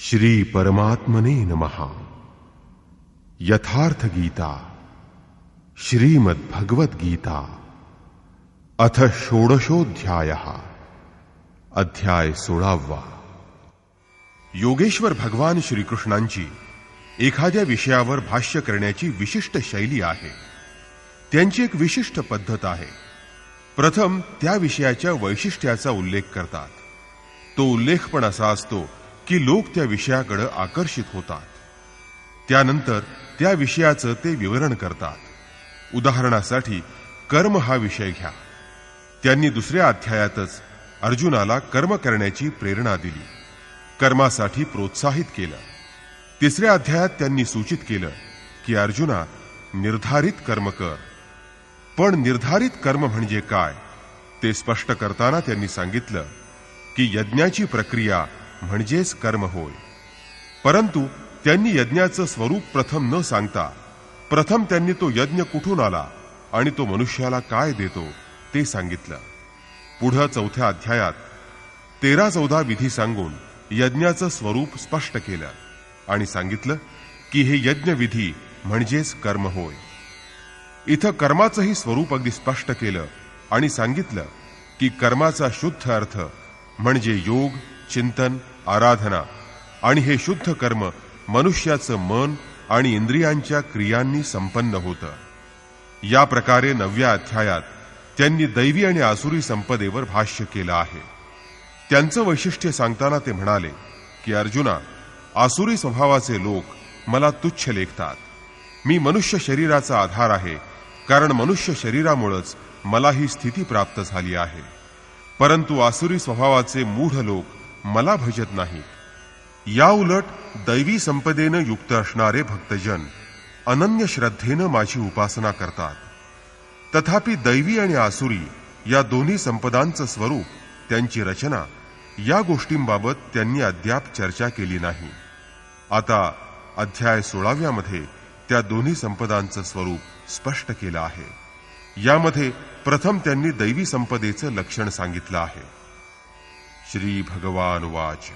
श्री परमात्मने नमः। यथार्थ गीता श्रीमद् भगवत गीता अथ षोडशोऽध्यायः। अध्याय 16वा। योगेश्वर भगवान श्रीकृष्णांची एखाद्या विषयावर भाष्य करण्याची विशिष्ट शैली आहे। त्यांची एक विशिष्ट पद्धत आहे। प्रथम त्या विषयाच्या वैशिष्ट्याचा उल्लेख करतात। तो उल्लेख पण असा असतो की लोक त्या विषयाकडे आकर्षित होतात। त्यानंतर त्या विषयाचं ते विवरण करतात। उदाहरणासाठी कर्म हा विषय घ्या। त्यांनी दुसऱ्या अध्यायातच अर्जुनाला कर्म करण्याची प्रेरणा दिली, कर्मासाठी प्रोत्साहित केलं। तिसऱ्या अध्यायात त्यांनी सूचित केलं की अर्जुना, निर्धारित कर्म कर। पण निर्धारित कर्म म्हणजे काय ते स्पष्ट करताना त्यांनी सांगितलं की यज्ञाची प्रक्रिया म्हणजेच कर्म होय। परंतु त्यांनी यज्ञाचं स्वरूप प्रथम न सांगता प्रथम त्यांनी तो यज्ञ कुठून आला आणि तो मनुष्याला काय देतो ते सांगितलं। पुढे चौथ्या अध्यायात 13-14 विधी सांगून यज्ञाचं स्वरूप स्पष्ट केलं आणि सांगितलं की हे यज्ञविधी म्हणजेच कर्म होय। इथं कर्माचंही स्वरूप अगदी स्पष्ट केलं आणि सांगितलं की कर्माचा शुद्ध अर्थ म्हणजे योग, चिंतन, आराधना, आणि हे शुद्ध कर्म मनुष्याचं मन आणि इंद्रियांच्या क्रियांनी संपन्न होतं। या प्रकारे 9व्या अध्यायात त्यांनी दैवी आणि आसुरी संपदेवर भाष्य केलं आहे। त्यांचं वैशिष्ट्य सांगताना ते म्हणाले की अर्जुना, आसुरी स्वभावाचे लोक मला तुच्छ लेखतात। मी मनुष्य शरीराचा आधार आहे, कारण मनुष्य शरीरामुळेच मला ही स्थिती प्राप्त झाली आहे। परंतु आसुरी स्वभावाचे मूढ लोक मला भजत नाहीत। या उलट दैवी संपदेनं युक्त असणारे भक्तजन अनन्य श्रद्धेनं माझी उपासना करतात। तथापि दैवी आणि आसुरी या दोन्ही संपदांचं स्वरूप, त्यांची रचना या गोष्टींबाबत त्यांनी अद्याप चर्चा केली नाही। आता अध्याय 16व्यामध्ये त्या दोन्ही संपदांचं स्वरूप स्पष्ट केलं आहे। यामध्ये प्रथम त्यांनी दैवी संपदेचं लक्षण सांगितलं आहे। श्री भगवान वाच।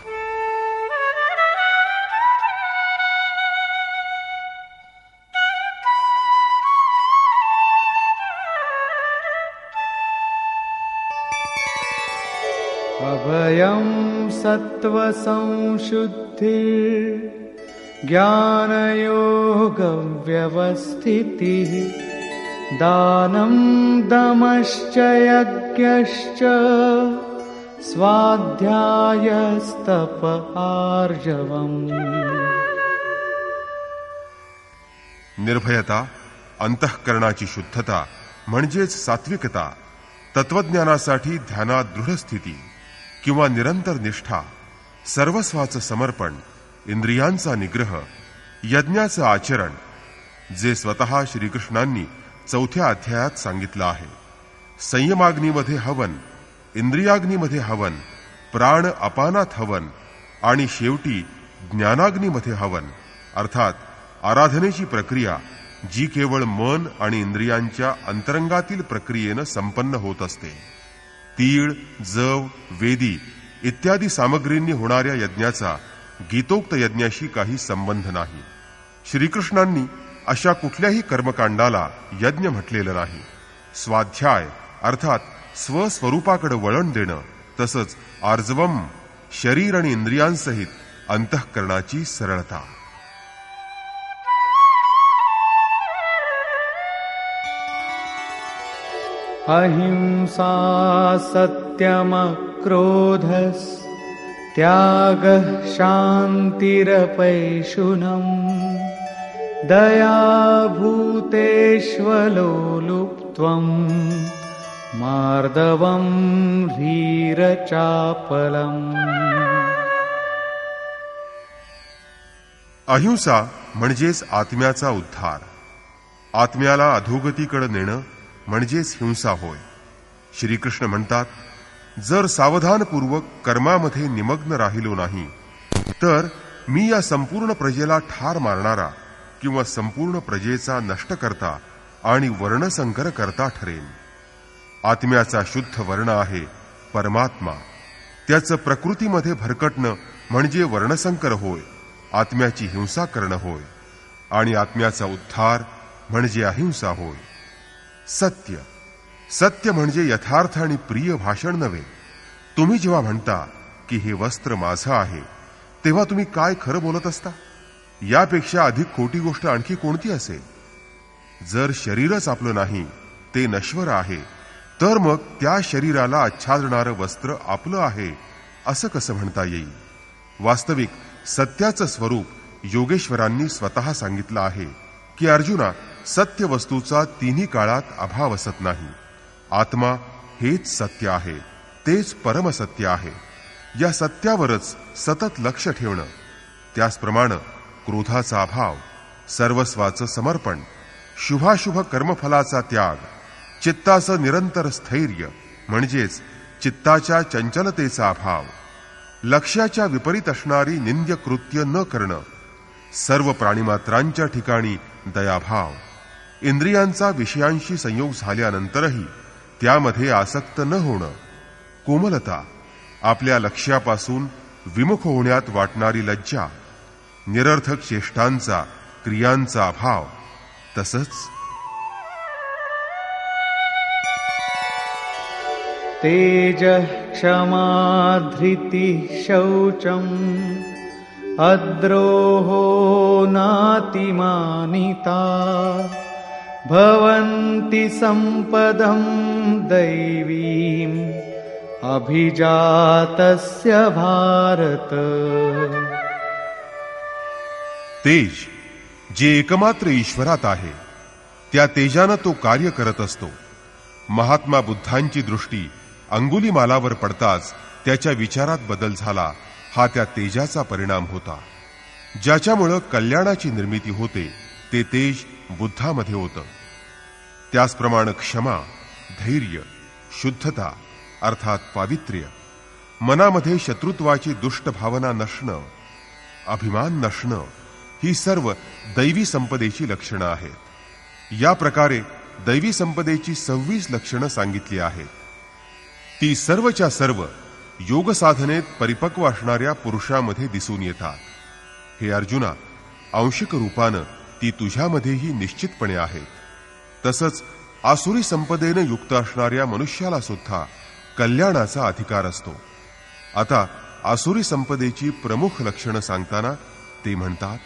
अभयं सत्त्व संशुद्धि ज्ञानयोग व्यवस्थितिः दानं दमश्च यज्ञश्च स्वाध्यायस्तप आर्जवम्। निर्भयता, अंतःकरणाची शुद्धता म्हणजेच सात्विकता, तत्वज्ञानासाठी ध्यानात दृढ स्थिती किंवा निरंतर निष्ठा, सर्वस्वाचं समर्पण, इंद्रियांचा निग्रह, यज्ञाचं आचरण, जे स्वतः श्रीकृष्णांनी 4थ्या अध्यायात सांगितलं आहे। संयमाग्नीमध्ये हवन, इंद्रियाग्नीमध्ये हवन, प्राण अपानात हवन आणि शेवटी ज्ञानाग्नीमध्ये हवन, अर्थात आराधनेची प्रक्रिया जी केवळ मन आणि इंद्रियांच्या अंतरंगातील प्रक्रियेनं संपन्न होत असते। तीळ, जव, वेदी इत्यादी सामग्रींनी होणाऱ्या यज्ञाचा गीतोक्त यज्ञाशी काही संबंध नाही। श्रीकृष्णांनी अशा कुठल्याही कर्मकांडाला यज्ञ म्हटलेलं नाही। स्वाध्याय अर्थात स्वस्वरूपाकडे वळण देणं, तसंच आर्जवम शरीर आणि इंद्रियांसहित अंतःकरणाची सरळता। अहिंसा सत्यमक्रोधस् त्यागः शान्तिरपैशुनम् दया भूतेष्वलोलुप्त्वम् मार्दवम् ह्रीरचापलम्। अहिंसा म्हणजेच आत्म्याचा उद्धार, आत्म्याला अधोगतीकडे नेणं म्हणजेच हिंसा होय। श्रीकृष्ण म्हणतात, जर सावधानपूर्वक कर्मामध्ये निमग्न राहिलो नाही तर मी या संपूर्ण प्रजेला ठार मारणारा किंवा संपूर्ण प्रजेचा नष्ट करता आणि वर्णसंकर करता ठरेन। आत्म्याचा शुद्ध वर्ण आहे परमात्मा, त्याचं प्रकृतीमध्ये भरकटणं म्हणजे वर्णसंकर होय, आत्म्याची हिंसा करणं होय, आणि आत्म्याचा उद्धार म्हणजे अहिंसा होय. सत्य, सत्य म्हणजे यथार्थ आणि प्रिय भाषण नव्हे. तुम्ही जेव्हा म्हणता की हे वस्त्र माझं आहे, तेव्हा तुम्ही काय खरं बोलत असता? यापेक्षा अधिक खोटी गोष्ट आणखी कोणती असेल? जर शरीरच आपलं नाही, ते नश्वर आहे, तर मग त्या शरीराला आच्छादणारं वस्त्र आपलं आहे असं कसं म्हणता येईल? वास्तविक सत्याचं स्वरूप योगेश्वरांनी स्वतः सांगितलं आहे की अर्जुना, सत्य वस्तूचा तिन्ही काळात अभाव असत नाही. आत्मा हेच सत्य आहे, तेच परमसत्य आहे. या सत्यावरच सतत लक्ष ठेवणं, त्याचप्रमाणे क्रोधाचा अभाव, सर्वस्वाचं समर्पण, शुभाशुभ कर्मफलाचा त्याग, चित्ताचं निरंतर स्थैर्य म्हणजेच चित्ताच्या चंचलतेचा अभाव, लक्ष्याच्या विपरीत असणारी निंद्य कृत्य न करणं, सर्व प्राणिमात्रांच्या ठिकाणी दयाभाव, इंद्रियांचा विषयांशी संयोग झाल्यानंतरही त्यामध्ये आसक्त न होणं, कोमलता, आपल्या लक्ष्यापासून विमुख होण्यात वाटणारी लज्जा, निरर्थक चेष्टांचा क्रियांचा अभाव, तसंच तेजः क्षमा धृतिः शौचम् अद्रोहो नातिमानिता भवन्ति सम्पदं दैवीम् अभिजातस्य भारत. तेज जे एकमात्र ईश्वरात आहे, त्या तेजानं तो कार्य करत असतो. महात्मा बुद्धांची दृष्टी अंगुलीमालावर पडताच त्याच्या विचारात बदल झाला, हा त्या तेजाचा परिणाम होता. ज्याच्यामुळं कल्याणाची निर्मिती होते ते तेज बुद्धामध्ये होतं. त्याचप्रमाणे क्षमा, धैर्य, शुद्धता अर्थात पावित्र्य, मनामध्ये शत्रुत्वाची दुष्ट भावना नसणं, अभिमान नसणं, ही सर्व दैवी संपदेची लक्षणं आहेत. या प्रकारे दैवी संपदेची 26 लक्षणं सांगितली आहेत. ती सर्वच्या सर्व योग साधनेत परिपक्व असणाऱ्या पुरुषामध्ये दिसून येतात. हे अर्जुना, आंशिक रूपानं ती तुझ्यामध्येही निश्चितपणे आहेत. तसंच आसुरी संपदेनं युक्त असणाऱ्या मनुष्याला सुद्धा कल्याणाचा अधिकार असतो. आता आसुरी संपदेची प्रमुख लक्षणं सांगताना ते म्हणतात,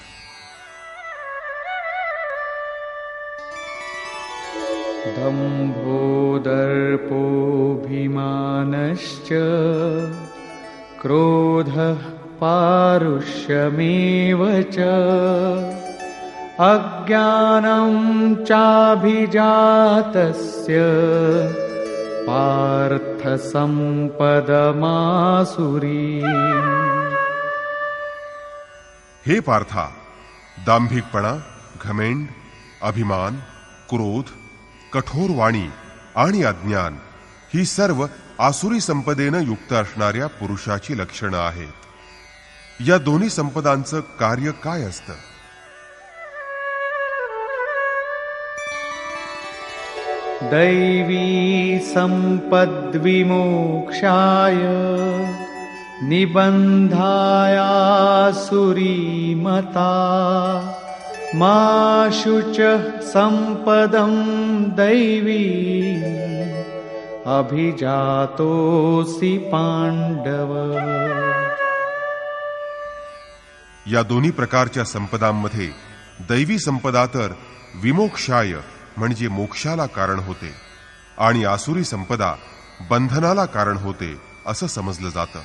दंभो दर्पोऽभिमानश्च क्रोधः पारुष्यमेव च अज्ञानं चाभिजातस्य पार्थ संपदमासुरीम्. हे पार्था, दांभिकपणा, घमेंड, अभिमान, क्रोध, कठोर वाणी आणि अज्ञान ही सर्व आसुरी संपदेनं युक्त असणाऱ्या पुरुषाची लक्षणं आहेत. या दोन्ही संपदांचं कार्य काय असतं? दैवी संपद्विमोक्षाय निबन्धायासुरीमता मा शुचः संपदं दैवी अभिजातोऽसि पांडव. या दोन्ही प्रकारच्या संपदांमध्ये दैवी संपदा तर विमोक्षाय म्हणजे मोक्षाला कारण होते आणि आसुरी संपदा बंधनाला कारण होते असं समजलं जातं.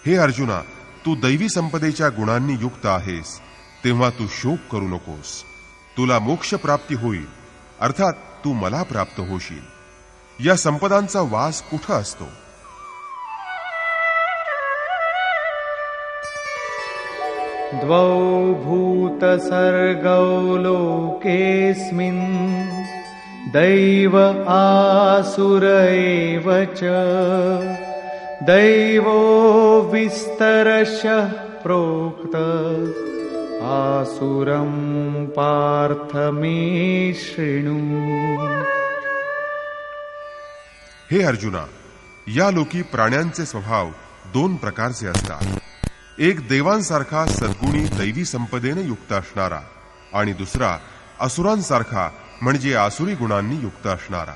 हे अर्जुना, तू दैवी संपदेच्या गुणांनी युक्त आहेस, तेव्हा तू शोक करू नकोस. तुला मोक्ष प्राप्ती होईल, अर्थात तू मला प्राप्त होशील. या संपदांचा वास कुठं असतो? द्वौ भूतसर्गौ लोकेऽस्मिन् दैव आसुर एव च दैवो विस्तरशः प्रोक्त आसुरं पार्थ मे शृणु. हे अर्जुना, या लोकी प्राण्यांचे स्वभाव दोन प्रकारचे असतात. एक देवांसारखा सद्गुणी दैवी संपदेने युक्त असणारा आणि दुसरा असुरांसारखा म्हणजे आसुरी गुणांनी युक्त असणारा.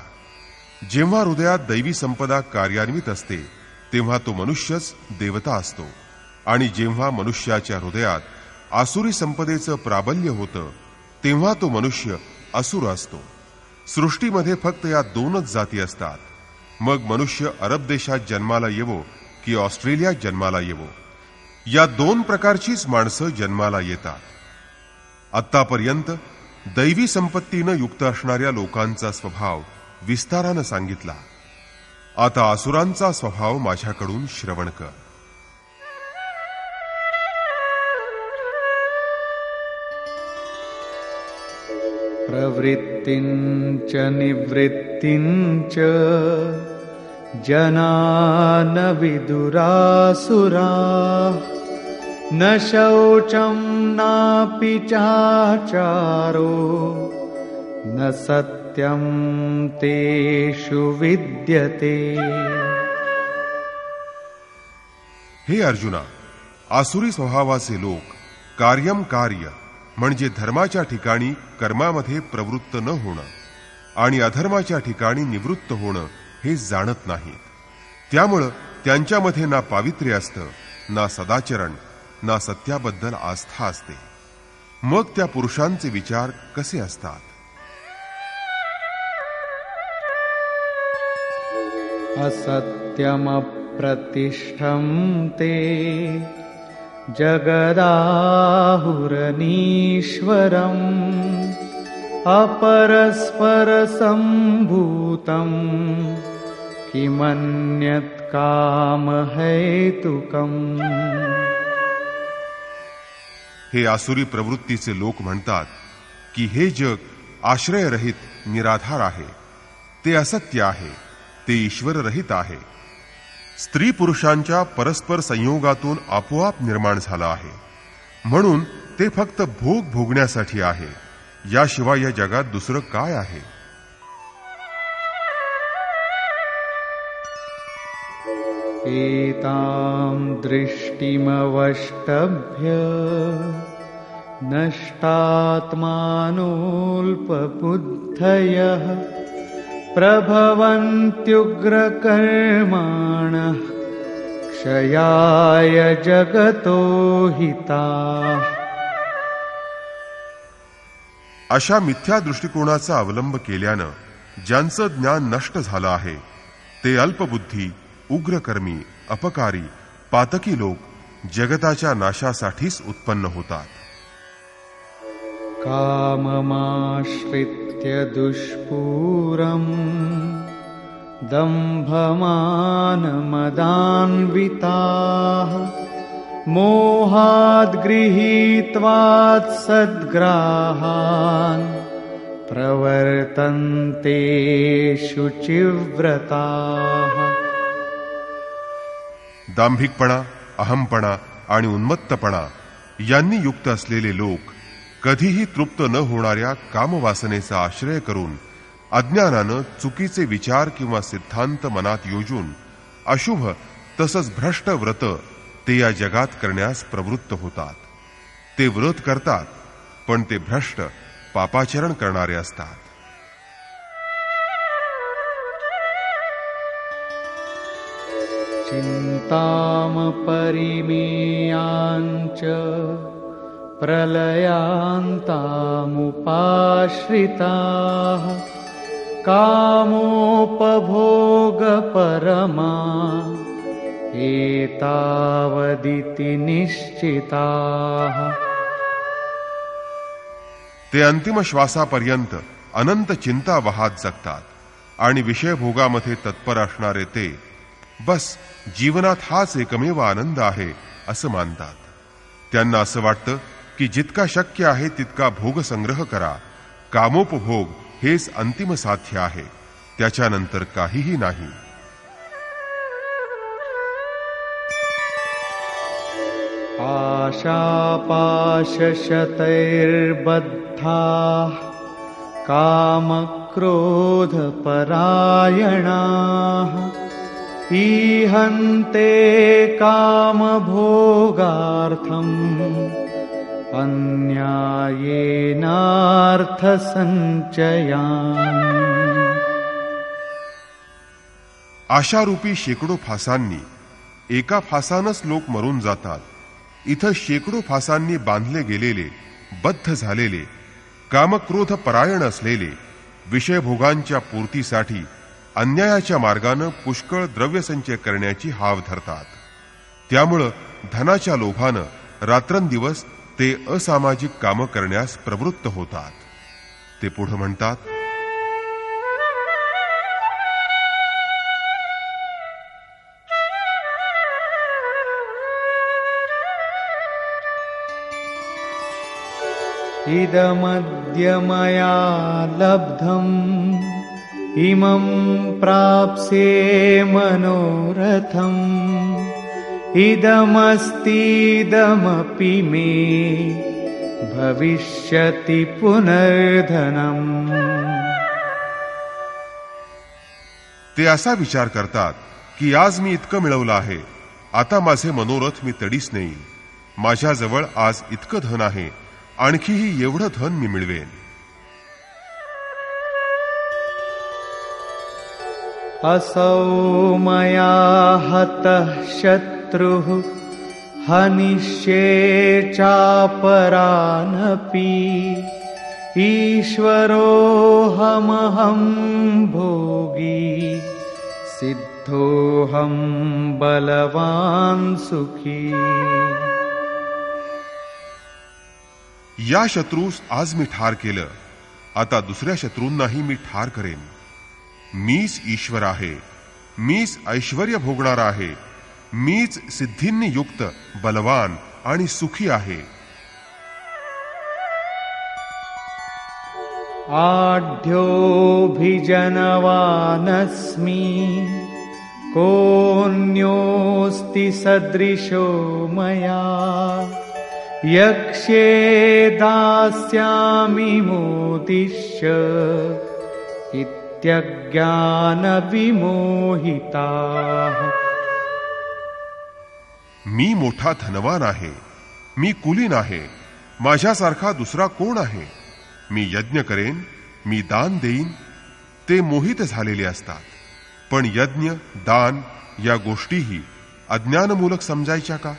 जेव्हा हृदयात दैवी संपदा कार्यान्वित असते तेव्हा तो मनुष्यच देवता असतो आणि जेव्हा मनुष्याच्या हृदयात आसुरी संपदेचं प्राबल्य होतं तेव्हा तो मनुष्य असुर असतो. सृष्टीमध्ये फक्त या दोनच जाती असतात. मग मनुष्य अरब देशात जन्माला येवो की ऑस्ट्रेलियात जन्माला येवो, या दोन प्रकारचीच माणसं जन्माला येतात. आत्तापर्यंत दैवी संपत्तीनं युक्त असणाऱ्या लोकांचा स्वभाव विस्तारानं सांगितला. आता असुरांचा स्वभाव माझ्याकडून श्रवण कर. प्रवृत्तिंच निवृत्तिंच जना न विदुरासुरा न शौचं नापि चाचारो न सत्यं तेषु विद्यते. हे अर्जुना, आसुरी स्वभावाचे लोक कार्यम कार्य म्हणजे धर्माच्या ठिकाणी कर्मामध्ये प्रवृत्त न होणं आणि अधर्माच्या ठिकाणी निवृत्त होणं हे जाणत नाहीत. त्यामुळं त्यांच्यामध्ये ना पावित्र्य असतं, ना सदाचरण, ना सत्याबद्दल आस्था असते. मग त्या पुरुषांचे विचार कसे असतात? असत्यमप्रतिष्ठं ते जगदाहुरनीश्वरम् अपरस्परसम्भूतं किमन्यत् कामहेतुकम्. हे आसुरी प्रवृत्तीचे लोक म्हणतात की हे जग आश्रयरहित निराधार आहे, ते असत्य आहे, ते ईश्वररहित आहे. स्त्री पुरुषांच्या परस्पर संयोगातून आपोआप निर्माण झालं आहे, म्हणून ते फक्त भोग भोगण्यासाठी आहे. याशिवाय या जगात दुसरं काय आहे? एतां दृष्टिमवष्टभ्य नष्टात्मानोऽल्पबुद्धयः प्रभवन्त्युग्रकर्माणः क्षयाय जगतो हिताः. अशा मिथ्या दृष्टिकोनाचा अवलंब केल्यानं ज्यांचं ज्ञान नष्ट झालं आहे ते अल्पबुद्धी, उग्रकर्मी, अपकारी, पातकी लोक जगताच्या नाशासाठीच उत्पन्न होतात. काममाश्रित्य दुष्पूरम् दम्भमानमदान्विताः मोहाद् गृहीत्वात् सद्ग्राहान् प्रवर्तन्ते शुचिव्रताः. दांभिकपणा, अहमपणा आणि उन्मत्तपणा यांनी युक्त असलेले लोक कधीही तृप्त न होणाऱ्या कामवासनेचा आश्रय करून अज्ञानानं चुकीचे विचार किंवा सिद्धांत मनात योजून अशुभ तसंच भ्रष्ट व्रत ते या जगात करण्यास प्रवृत्त होतात. ते व्रत करतात, पण ते भ्रष्ट पापाचरण करणारे असतात. चिन्तामपरिमेयाञ्च प्रलयान्तामुपाश्रिताः कामोपभोगपरमा एतावदिति निश्चिताः. ते अंतिम श्वासापर्यंत अनंत चिंता वाहात जगतात आणि विषयभोगामध्ये तत्पर असणारे ते बस जीवनात हाच एकमेव आनंद आहे असं मानतात. त्यांना असं वाटतं की जितका शक्य आहे तितका भोगसंग्रह करा. कामोपभोग हेच अंतिम साध्य आहे, त्याच्यानंतर काहीही नाही. आशापाशशतैर्बद्धाः कामक्रोधपरायणाः ईहन्ते कामभोगार्थम् अन्यायेनार्थसञ्चयान्। आशारूपी शेकडो फासांनी एका फासानच लोक मरून जातात. इथं शेकडो फासांनी बांधले गेलेले, बद्ध झालेले, कामक्रोध परायण असलेले, विषयभोगांच्या पूर्तीसाठी अन्यायाच्या मार्गानं पुष्कळ द्रव्यसंचय करण्याची हाव धरतात. त्यामुळं धनाच्या लोभानं रात्रंदिवस ते असामाजिक कामं करण्यास प्रवृत्त होतात. ते पुढे म्हणतात, इदमद्य मया लब्धम् इमं प्राप्स्ये मनोरथम् इदमस्तीदमपि मे भविष्यति पुनर्धनम्। ते असा विचार करतात की आज मी इतकं मिळवलं आहे, आता माझे मनोरथ मी तडीस नेईन. माझ्याजवळ आज इतकं धन आहे, आणखीही एवढं धन मी मिळवेन. असौ मया हतः शत्रुः हनिष्ये चापरानपि ईश्वरोऽहमहं भोगी सिद्धोऽहं बलवान् सुखी। या शत्रूस आज मी ठार केलं, आता दुसऱ्या शत्रूंनाही मी ठार करेन. मीच ईश्वर आहे, मीच ऐश्वर्य भोगणारा आहे, मीच सिद्धींनी युक्त बलवान आणि सुखी आहे. आढ्योऽभिजनवानस्मि कोऽन्योऽस्ति सदृशो मया यक्ष्ये दास्यामि मोदिष्य इत्यज्ञानविमोहिताः। मी मोठा धनवान आहे, मी कुलीन आहे, माझ्यासारखा दुसरा कोण आहे? मी यज्ञ करेन, मी दान देईन. ते मोहित झालेले असतात. पण यज्ञ दान या गोष्टीही अज्ञानमूलक समजायच्या का?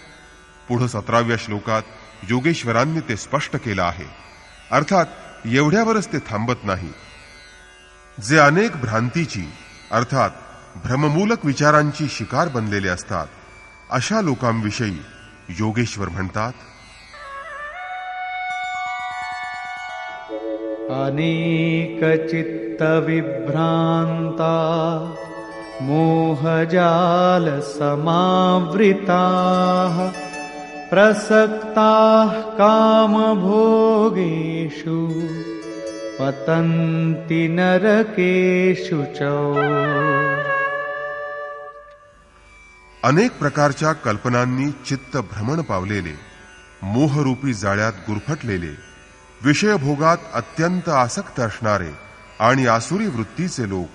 पुढे 17व्या श्लोकात योगेश्वरांनी ते स्पष्ट केलं आहे. अर्थात एवढ्यावरच ते थांबत नाही. जे अनेक भ्रांतीची अर्थात भ्रममूलक विचारांची शिकार बनलेले असतात, अशा लोकांविषयी योगेश्वर म्हणतात, अनेक चित्तविभ्रांता मोहजाल समावृताः प्रसक्ताः कामभोगेषु पतन्ति नरकेषु च। अनेक प्रकारच्या कल्पनांनी चित्त भ्रमण पावलेले, मोहरूपी जाळ्यात गुरफटलेले, विषयभोगात अत्यंत आसक्त असणारे आणि आसुरी वृत्तीचे लोक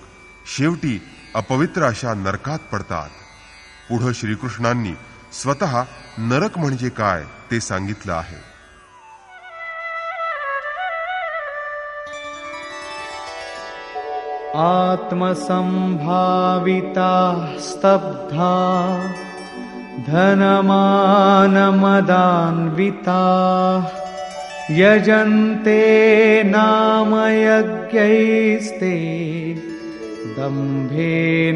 शेवटी अपवित्र अशा नरकात पडतात. पुढे श्रीकृष्णांनी स्वतः नरक म्हणजे काय ते सांगितलं आहे. आत्मसंभाविता स्तब्धा धनमानमदान्विता यजन्ते नाम यज्ञैस्ते दंभेनाविधिपूर्वकम्।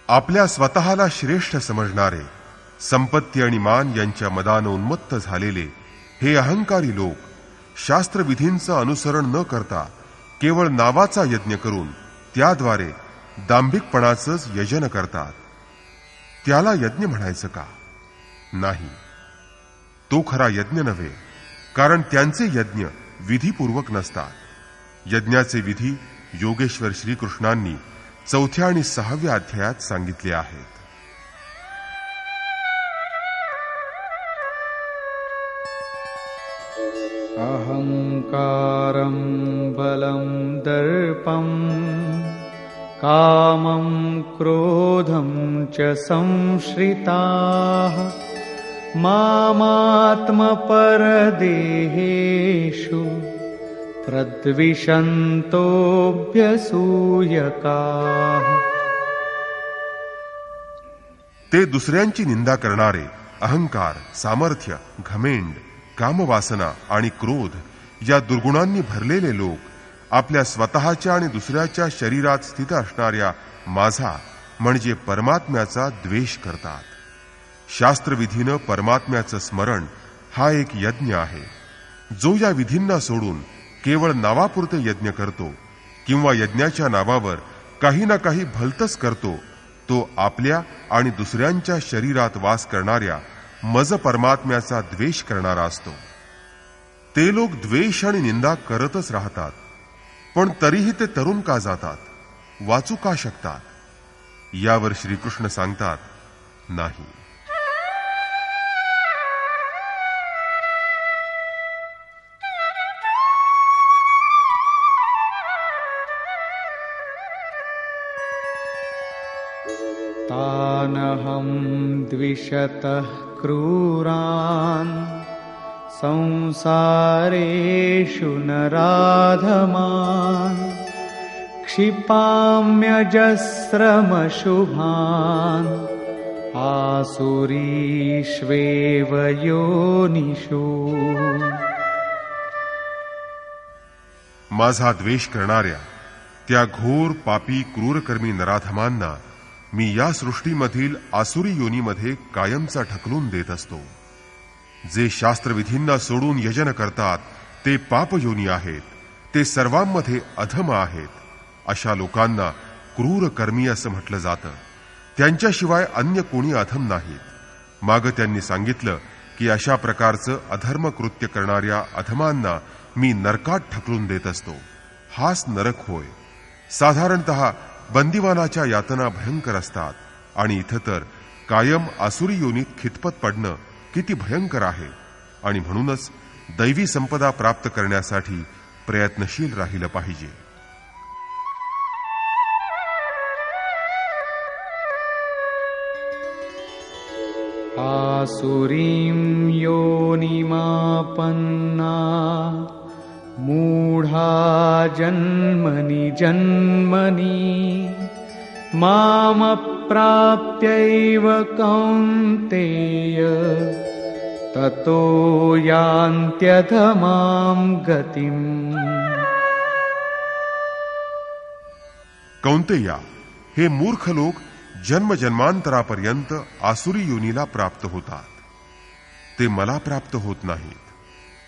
आपल्या स्वतःला श्रेष्ठ समजणारे, संपत्ती आणि मान यांच्या मदानं उन्मत्त झालेले हे अहंकारी लोक शास्त्रविधींचं अनुसरण न करता केवळ नावाचा यज्ञ करून त्याद्वारे दांभिकपणाचंच यजन करतात. त्याला यज्ञ म्हणायचं का? नाही, तो खरा यज्ञ नव्हे, कारण त्यांचे यज्ञ विधीपूर्वक नसतात. यज्ञाचे विधी योगेश्वर श्रीकृष्णांनी 4थ्या आणि 6व्या अध्यायात सांगितले आहेत. अहंकारं बलं दर्पं कामं क्रोधं च संश्रिताः मामात्मपरदेहेषु प्रद्विषन्तोऽभ्यसूयकाः. ते दुसऱ्यांची निंदा करणारे अहंकार, सामर्थ्य, घमेंड, कामवासना आणि क्रोध या दुर्गुणांनी भरलेले लोक आपल्या स्वतःच्या आणि दुसऱ्याच्या शरीरात स्थित असणाऱ्या माझा म्हणजे परमात्म्याचा द्वेष करतात. शास्त्रविधीनं परमात्म्याचं स्मरण हा एक यज्ञ आहे. जो या विधींना सोडून केवळ नावापुरते यज्ञ करतो किंवा यज्ञाच्या नावावर काही ना काही भलतंच करतो, तो आपल्या आणि दुसऱ्यांच्या शरीरात वास करणाऱ्या मज परमात्म्याचा द्वेष करणारा असतो. ते लोक द्वेष आणि निंदा करतच राहतात, पण तरीही ते तरुण का जातात, वाचू का शकतात? यावर श्रीकृष्ण सांगतात, नाही. तानहं द्विषतः क्रूरान् संसारेषु नराधमान् क्षिपाम्यजस्रमशुभान् आसुरीष्वेव योनिषु. माझा द्वेष करणाऱ्या त्या घोर पापी क्रूरकर्मी नराधमांना मी या सृष्टीमधील आसुरी योनीमध्ये कायमचा ढकलून देत असतो. जे शास्त्रविधींना सोडून यजन करतात ते पाप योनी आहेत, ते सर्वांमध्ये अधम आहेत. अशा लोकांना क्रूर कर्मी असं म्हटलं जातं. त्यांच्याशिवाय अन्य कोणी अधम नाहीत. मागं त्यांनी सांगितलं की अशा प्रकारचं अधर्म कृत्य करणाऱ्या अधमांना मी नरकात ढकलून देत असतो. हाच नरक होय. साधारणतः बंदिवानाच्या यातना भयंकर असतात आणि इथं तर कायम आसुरी योनीत खितपत पडणं किती भयंकर आहे. आणि म्हणूनच दैवी संपदा प्राप्त करण्यासाठी प्रयत्नशील राहिलं पाहिजे. आसुरीं योनिमापन्ना मूढा जन्मनि जन्मनि मामप्राप्यैव कौन्तेय ततो यान्त्यधमां गतिम्. कौंतेया, हे मूर्ख लोक जन्मजन्मांतरापर्यंत आसुरी योनीला प्राप्त होतात. ते मला प्राप्त होत नाहीत.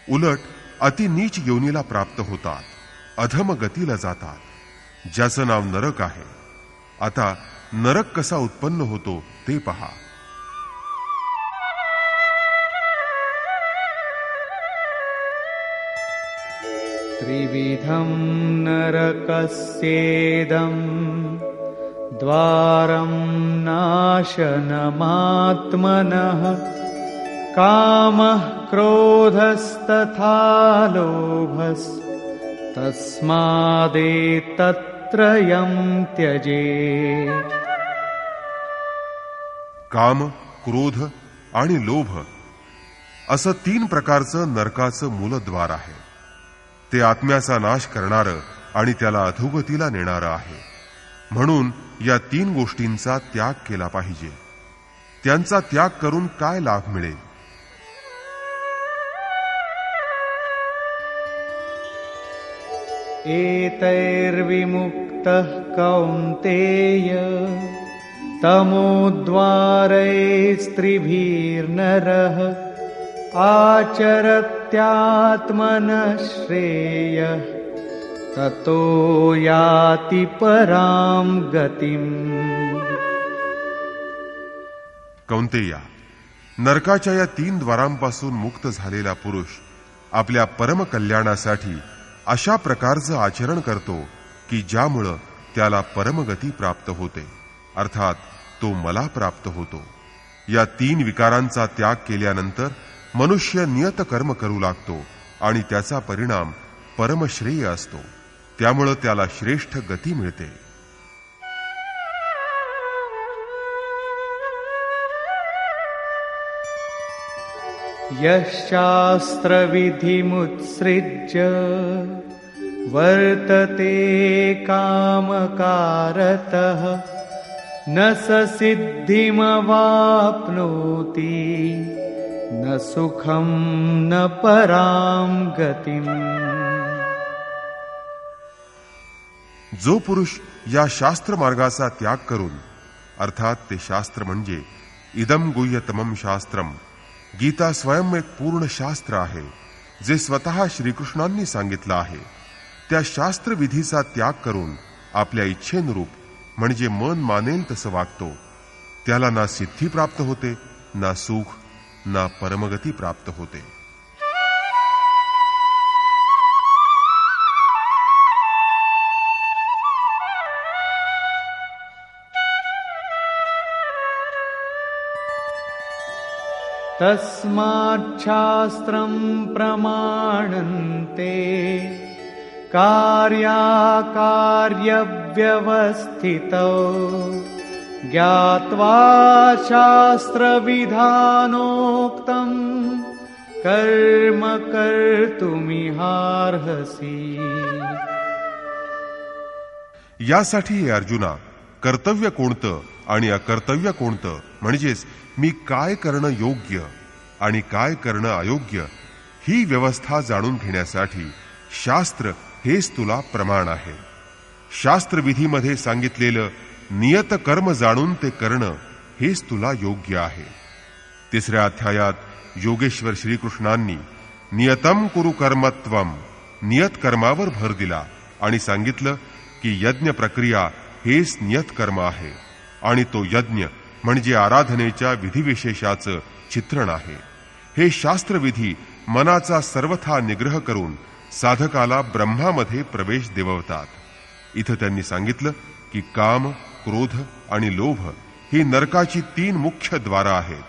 उलट अति नीच योनीला प्राप्त होतात, अधम गतीला जातात, ज्याचं नाव नरक आहे. आता नरक कसा उत्पन्न होतो ते पहा. त्रिविधं नरकस्येदम् द्वारं नाशनमात्मनः कामः क्रोधस्तथा लोभस्तस्मादेतत्त्रयं त्यजेत्. काम, क्रोध आणि लोभ असं 3 प्रकारचं नरकाचं मूलद्वार आहे. ते आत्म्याचा नाश करणारं आणि त्याला अधोगतीला नेणारं आहे. म्हणून या 3 गोष्टींचा त्याग केला पाहिजे. त्यांचा त्याग करून काय लाभ मिळेल? एतैर्विमुक्तः कौन्तेय तमोद्वारैस्त्रिभिर्नरः आचरत्यात्मनः श्रेयः ततो याति परां गतिम्. कौंतेया, नरकाच्या या 3 द्वारांपासून मुक्त झालेला पुरुष आपल्या परम कल्याणासाठी अशा प्रकारचं आचरण करतो की ज्यामुळं त्याला परमगती प्राप्त होते, अर्थात तो मला प्राप्त होतो. या 3 विकारांचा त्याग केल्यानंतर मनुष्य नियत कर्म करू लागतो आणि त्याचा परिणाम परमश्रेय असतो. त्यामुळे त्याला श्रेष्ठ गती मिळते. यशास्त्रविधिमुत्सृज्य वर्तते कामकारतः न स सिद्धिमवाप्नोति न सुखं न परां गतिम्. जो पुरुष या शास्त्र मार्गाचा त्याग करून, अर्थात ते शास्त्र म्हणजे इदम गुह्यतमम शास्त्रम, गीता स्वयं एक पूर्ण शास्त्र आहे जे स्वतः श्रीकृष्णांनी सांगितलं आहे, त्या शास्त्र विधीचा त्याग करून आपल्या इच्छेनुरूप म्हणजे मन मानेल तसं वागतो, त्याला ना सिद्धी प्राप्त होते, ना सुख, ना परमगती प्राप्त होते. तस्माच्छास्त्रं प्रमाणन्ते कार्याकार्यव्यवस्थितौ ज्ञात्वा शास्त्रविधानोक्तं कर्म कर्तुमिहार्हसि. यासाठी हे अर्जुना, कर्तव्य कोणतं आणि अकर्तव्य कोणतं, म्हणजेच मी काय करणं योग्य आणि काय करणं अयोग्य, ही व्यवस्था जाणून घेण्यासाठी शास्त्र हेच तुला प्रमाण आहे. शास्त्रविधीमध्ये सांगितलेलं नियत कर्म जाणून ते करणं हेच तुला योग्य आहे. 3ऱ्या अध्यायात योगेश्वर श्रीकृष्णांनी नियतम कुरु कर्मत्वम, नियत कर्मावर भर दिला आणि सांगितलं की यज्ञ प्रक्रिया हेच नियत कर्म आहे आणि तो यज्ञ म्हणजे आराधनेच्या विधिविशेषाचं चित्रण आहे. हे शास्त्रविधी मनाचा सर्वथा निग्रह करून साधकाला ब्रह्मामध्ये प्रवेश देववतात. इथं त्यांनी सांगितलं की काम, क्रोध आणि लोभ ही नरकाची 3 मुख्य द्वारं आहेत.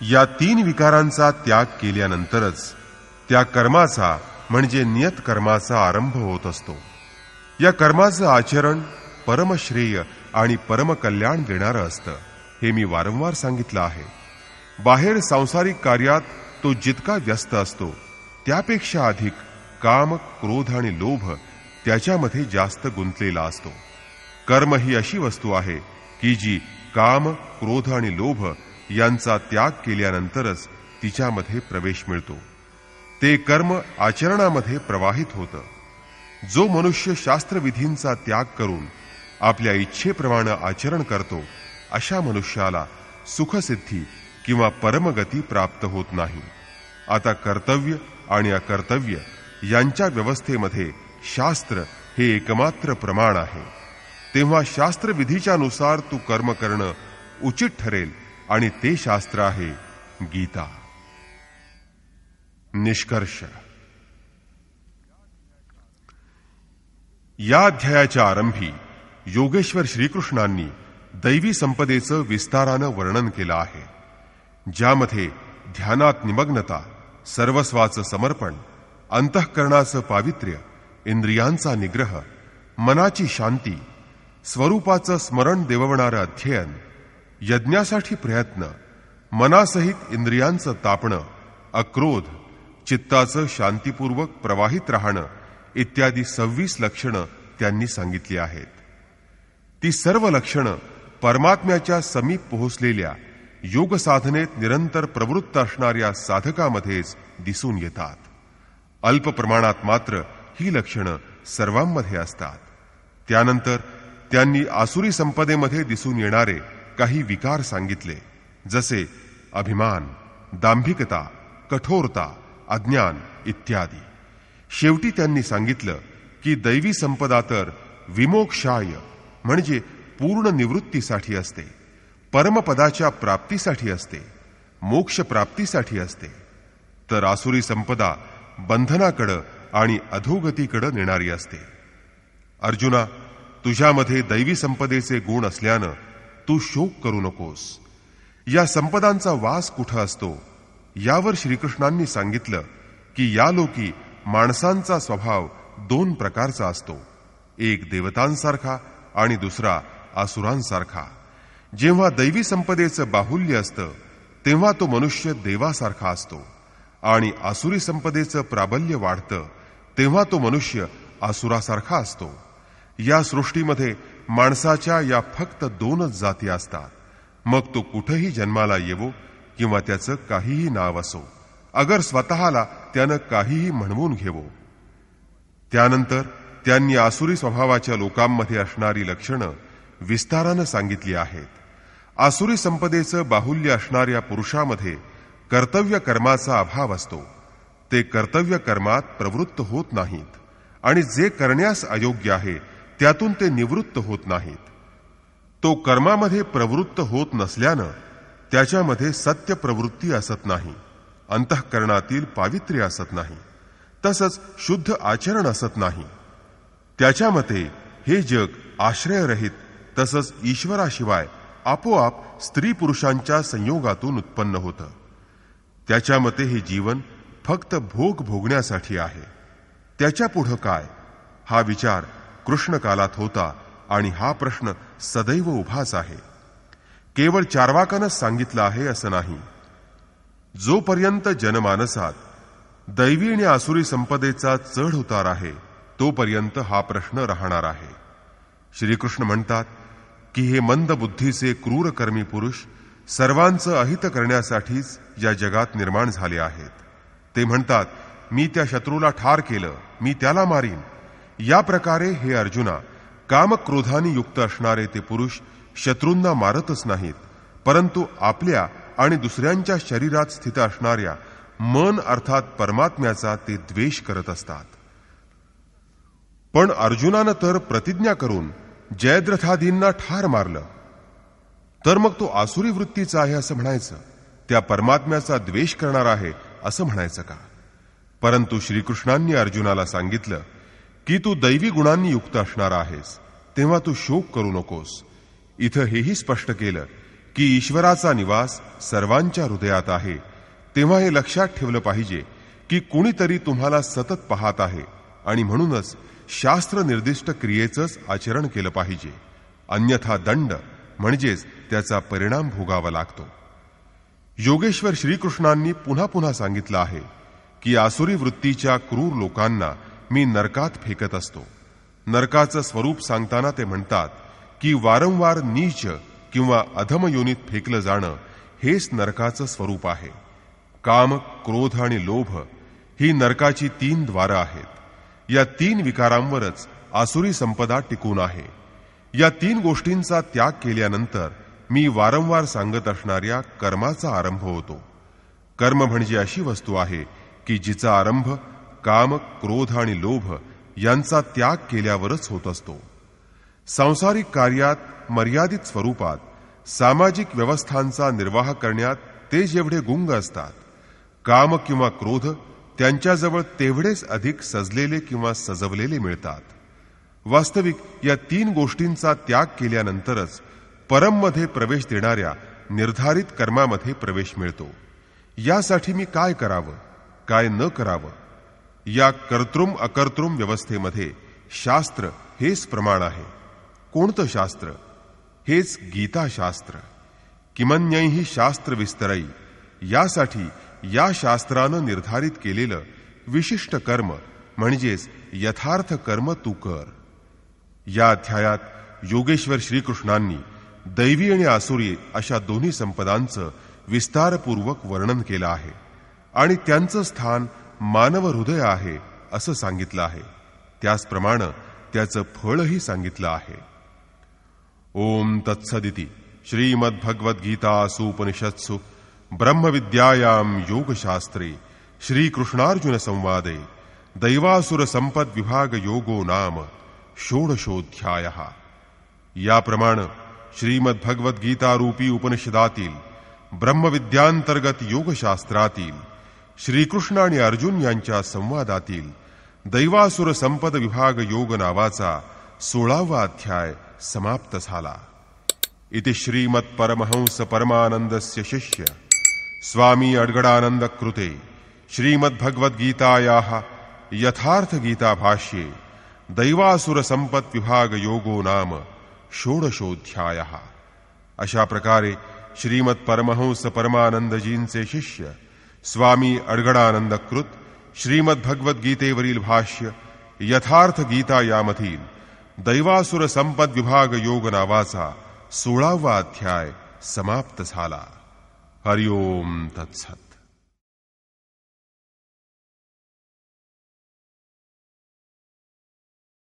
या 3 विकारांचा त्याग केल्यानंतरच त्या कर्माचा म्हणजे नियत कर्माचा आरंभ होत असतो. या कर्माचं आचरण परमश्रेय आणि परमकल्याण देणारं असतं, हे मी वारंवार सांगितलं आहे. बाहेर सांसारिक कार्यात तो जितका व्यस्त असतो त्यापेक्षा अधिक काम, क्रोध आणि लोभ त्याच्यामध्ये जास्त गुंतलेला असतो. कर्म ही अशी वस्तू आहे की जी काम, क्रोध आणि लोभ यांचा त्याग केल्यानंतरच तिच्यामध्ये प्रवेश मिळतो. ते कर्म आचरणामध्ये प्रवाहित होतं. जो मनुष्य शास्त्रविधींचा त्याग करून आपल्या इच्छेप्रमाणे आचरण करतो, अशा मनुष्याला सुखसिद्धी किंवा परमगती प्राप्त होत नाही. आता कर्तव्य आणि अकर्तव्य यांच्या व्यवस्थेमध्ये शास्त्र हे एकमात्र प्रमाण आहे. तेव्हा शास्त्रविधीच्या नुसार तू कर्म करणं उचित ठरेल आणि ते शास्त्र आहे गीता. निष्कर्ष. या अध्यायाच्या आरंभी योगेश्वर श्रीकृष्णांनी दैवी संपदेचं विस्तारानं वर्णन केलं आहे, ज्यामध्ये ध्यानात निमग्नता, सर्वस्वाचं समर्पण, अंतःकरणाचं पावित्र्य, इंद्रियांचा निग्रह, मनाची शांती, स्वरूपाचं स्मरण देववणारं अध्ययन, यज्ञासाठी प्रयत्न, मनासहित इंद्रियांचं तापणं, अक्रोध, चित्ताचं शांतीपूर्वक प्रवाहित राहणं इत्यादी 26 लक्षणं त्यांनी सांगितली आहेत. ती सर्व लक्षणं परमात्म्याच्या समीप पोहोचलेल्या योग साधनेत निरंतर प्रवृत्त असणाऱ्या साधकामध्येच दिसून येतात. अल्प प्रमाणात मात्र ही लक्षणं सर्वांमध्ये असतात. त्यानंतर त्यांनी आसुरी संपदेमध्ये दिसून येणारे काही विकार सांगितले, जसे अभिमान, दांभिकता, कठोरता, अज्ञान इत्यादी. शेवटी त्यांनी सांगितलं की दैवी संपदा तर विमोक्षाय म्हणजे पूर्ण निवृत्तीसाठी असते, परमपदाच्या प्राप्तीसाठी असते, मोक्ष प्राप्तीसाठी असते, तर आसुरी संपदा बंधनाकडं आणि अधोगतीकडं नेणारी असते. अर्जुना, तुझ्यामध्ये दैवी संपदेचे गुण असल्यानं तू शोक करू नकोस. या संपदांचा वास कुठं असतो यावर श्रीकृष्णांनी सांगितलं की या लोकी माणसांचा स्वभाव दोन प्रकारचा असतो, एक देवतांसारखा आणि दुसरा आसुरांसारखा. जेव्हा दैवी संपदेचं बाहुल्य असतं तेव्हा तो मनुष्य देवासारखा असतो, आणि आसुरी संपदेचं प्राबल्य वाढतं तेव्हा तो मनुष्य आसुरासारखा असतो. या सृष्टीमध्ये माणसाच्या या फक्त दोनच जाती असतात. मग तो कुठेही जन्माला येवो किंवा त्याचं काहीही नाव असो, अगर स्वतःला त्यानं काहीही म्हणवून घेवो. त्यानंतर त्यांनी आसुरी स्वभावाच्या लोकांमध्ये असणारी लक्षणं विस्तारानं सांगितली आहेत. आसुरी संपदेचं बाहुल्य असणाऱ्या पुरुषामध्ये कर्तव्य कर्माचा अभाव असतो. ते कर्तव्य कर्मात प्रवृत्त होत नाहीत, आणि जे करण्यास अयोग्य आहे त्यातून ते निवृत्त होत नाहीत. तो कर्मामध्ये प्रवृत्त होत नसल्यानं त्याच्यामध्ये सत्य प्रवृत्ती असत नाही, अंतःकरणातील पावित्र्य असत नाही, तसंच शुद्ध आचरण असत नाही. त्याच्या मते हे जग आश्रयरहित तसंच ईश्वराशिवाय आपोआप स्त्री पुरुषांच्या संयोगातून उत्पन्न होतं. त्याच्या मते हे जीवन फक्त भोग भोगण्यासाठी आहे. त्याच्या पुढं काय, हा विचार कृष्ण कालात होता, आणि हा प्रश्न सदैव उभाच आहे. केवळ चार्वाकानंच सांगितलं आहे असं नाही. जोपर्यंत जनमानसात दैवी आणि आसुरी संपदेचा चढ उतार आहे तोपर्यंत हा प्रश्न राहणार आहे. श्रीकृष्ण म्हणतात की हे मंद बुद्धीचे क्रूरकर्मी पुरुष सर्वांचं अहित करण्यासाठीच या जगात निर्माण झाले आहेत. ते म्हणतात, मी त्या शत्रूला ठार केलं, मी त्याला मारीन. या प्रकारे हे अर्जुना, कामक्रोधाने युक्त असणारे ते पुरुष शत्रूंना मारतच नाहीत, परंतु आपल्या आणि दुसऱ्यांच्या शरीरात स्थित असणाऱ्या मन अर्थात परमात्म्याचा ते द्वेष करत असतात. पण अर्जुनानं तर प्रतिज्ञा करून जयद्रथादींना ठार मारलं, तर मग तो आसुरी वृत्तीचा आहे असं म्हणायचं, त्या परमात्म्याचा द्वेष करणार आहे असं म्हणायचं का? परंतु श्रीकृष्णांनी अर्जुनाला सांगितलं की तू दैवी गुणांनी युक्त असणार आहेस, तेव्हा तू शोक करू नकोस. इथं हेही स्पष्ट केलं की ईश्वराचा निवास सर्वांच्या हृदयात आहे. तेव्हा हे लक्षात ठेवलं पाहिजे की कुणीतरी तुम्हाला सतत पाहत आहे, आणि म्हणूनच शास्त्र निर्दिष्ट क्रियेचंच आचरण केलं पाहिजे, अन्यथा दंड म्हणजेच त्याचा परिणाम भोगावा लागतो. योगेश्वर श्रीकृष्णांनी पुन्हा पुन्हा सांगितलं आहे की आसुरी वृत्तीच्या क्रूर लोकांना मी नरकात फेकत असतो. नरकाचं स्वरूप सांगताना ते म्हणतात की वारंवार नीच किंवा अधम योनीत फेकलं जाणं हेच नरकाचं स्वरूप आहे. काम, क्रोध आणि लोभ ही नरकाची 3 द्वारं आहेत. या 3 विकारांवरच आसुरी संपदा टिकून आहे. या 3 गोष्टींचा त्याग केल्यानंतर मी वारंवार सांगत असणाऱ्या कर्माचा आरंभ होतो. कर्म म्हणजे अशी वस्तू आहे की जिचा आरंभ काम, क्रोध आणि लोभ यांचा त्याग केल्यावरच होत असतो. सांसारिक कार्यात मर्यादित स्वरूपात सामाजिक व्यवस्थांचा निर्वाह करण्यात ते जेवढे गुंग असतात, काम किंवा क्रोध त्यांच्याजवळ तेवढेच अधिक सजलेले किंवा सजवलेले मिळतात. वास्तविक या 3 गोष्टींचा त्याग केल्यानंतरच परममध्ये प्रवेश देणाऱ्या निर्धारित कर्मामध्ये प्रवेश मिळतो. यासाठी मी काय करावं, काय न करावं, या कर्तृम अकर्तृम व्यवस्थेमध्ये शास्त्र हेच प्रमाण आहे. कोणतं शास्त्र? हेच गीताशास्त्र. किमन्यैहि शास्त्र विस्तरई, यासाठी या शास्त्रानं निर्धारित केलेलं विशिष्ट कर्म म्हणजेच यथार्थ कर्म तू कर. या अध्यायात योगेश्वर श्रीकृष्णांनी दैवी आणि आसुरी अशा दोन्ही संपदांचं विस्तारपूर्वक वर्णन केलं आहे, आणि त्यांचं स्थान मानव हृदय आहे असं सांगितलं आहे. त्याचप्रमाणे त्याचं फळही सांगितलं आहे. ओम तत्सदिति श्रीमद्भगवद्गीतासु उपनिषत्सु ब्रह्मविद्यायां योगशास्त्रे श्रीकृष्णार्जुन संवादे दैवासुर संपद विभाग योगो नाम षोडशोऽध्यायः. याप्रमाणे श्रीमद्भगवद्गीतारूपी उपनिषदातील ब्रह्मविद्यांतर्गत योगशास्त्रातील श्रीकृष्ण आणि अर्जुन यांच्या संवादातील दैवासुर संपद विभाग योग नावाचा 16वा अध्याय समाप्त झाला. इति श्रीमत्परमहंस परमानंदस्य शिष्य स्वामी अडगडानंद कृते श्रीमद्भगवद्गीतायाः यथार्थ गीता भाष्ये दैवासुर संपत विभाग योगो नाम षोडशोऽध्यायः. अशा प्रकारे श्रीमद परमहंस परमानंदजींचे शिष्य स्वामी अडगडानंद कृत श्रीमद्भगवद्गीतेवरील भाष्य यथार्थ गीता यामधील दैवासुर संपद विभाग योग नावाचा 16वा अध्याय समाप्त झाला. हरिओम तत्सत.